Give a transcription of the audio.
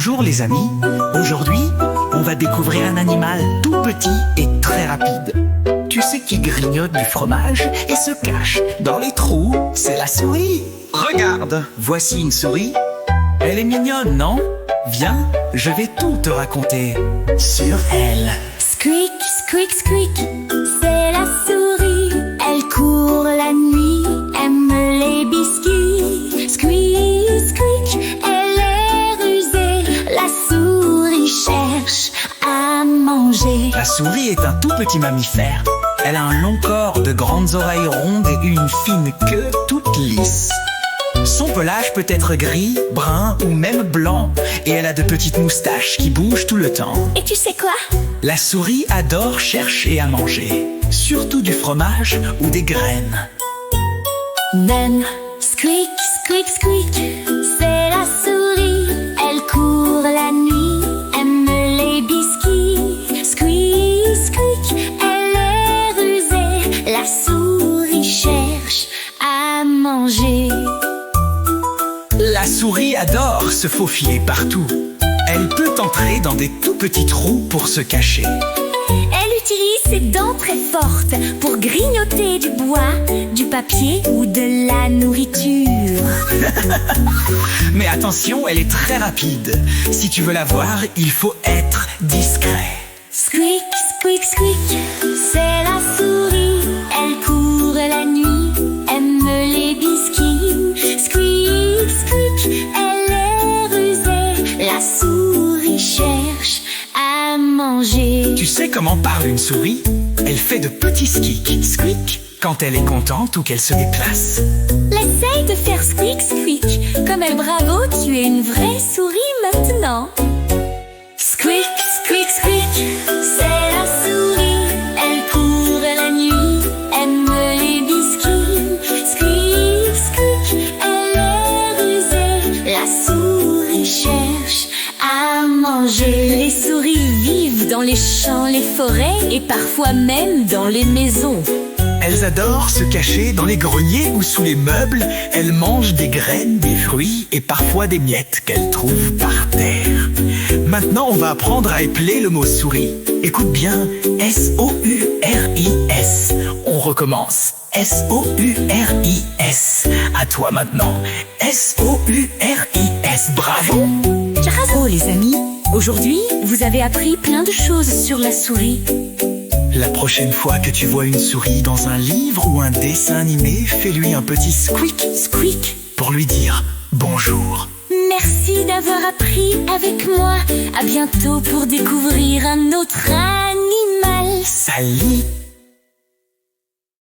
Bonjour les amis, aujourd'hui, on va découvrir un animal tout petit et très rapide. Tu sais qui grignote du fromage et se cache dans les trous? C'est la souris. Regarde, voici une souris. Elle est mignonne, non? Viens, je vais tout te raconter sur elle. Squeak, squeak, squeak, c'est la souris. Elle court la nuit, aime les biscuits. Squeak, squeak, elle est rusée. La souris cherche à manger. La souris est un tout petit mammifère. Elle a un long corps, de grandes oreilles rondes et une fine queue toute lisse. Son pelage peut être gris, brun ou même blanc. Et elle a de petites moustaches qui bougent tout le temps. Et tu sais quoi? La souris adore chercher à manger, surtout du fromage ou des graines. Même squeak, squeak, squeak, c'est la souris. Elle court la nuit, aime les biscuits. Squeak, squeak, elle est rusée. La souris cherche à manger. La souris adore se faufiler partout. Elle peut entrer dans des tout petits trous pour se cacher. Elle utilise ses dents très fortes pour grignoter du bois, du papier ou de la nourriture. Mais attention, elle est très rapide. Si tu veux la voir, il faut être discret. Squeak, squeak, squeak, c'est la souris. Elle court la nuit, aime les biscuits. Squeak, squeak, elle est rusée. La souris cherche à manger. Tu sais comment parle une souris? Elle fait de petits squeaks, squeak, quand elle est contente ou qu'elle se déplace. Essaye de faire squeak, squeak. Comme elle, bravo, tu es une vraie souris maintenant. Squeak, squeak, squeak, c'est la souris. Elle court la nuit, aime les biscuits. Squeak, squeak, elle est rusée. La souris cherche à manger. Les souris vivent dans les champs, les forêts et parfois même dans les maisons. Elles adorent se cacher dans les greniers ou sous les meubles. Elles mangent des graines, des fruits et parfois des miettes qu'elles trouvent par terre. Maintenant, on va apprendre à épeler le mot souris. Écoute bien, S-O-U-R-I-S. On recommence. S-O-U-R-I-S. À toi maintenant. S-O-U-R-I-S. Bravo! Bravo les amis. Aujourd'hui, vous avez appris plein de choses sur la souris. La prochaine fois que tu vois une souris dans un livre ou un dessin animé, fais-lui un petit squeak, squeak pour lui dire bonjour. Merci d'avoir appris avec moi. À bientôt pour découvrir un autre animal. Salut!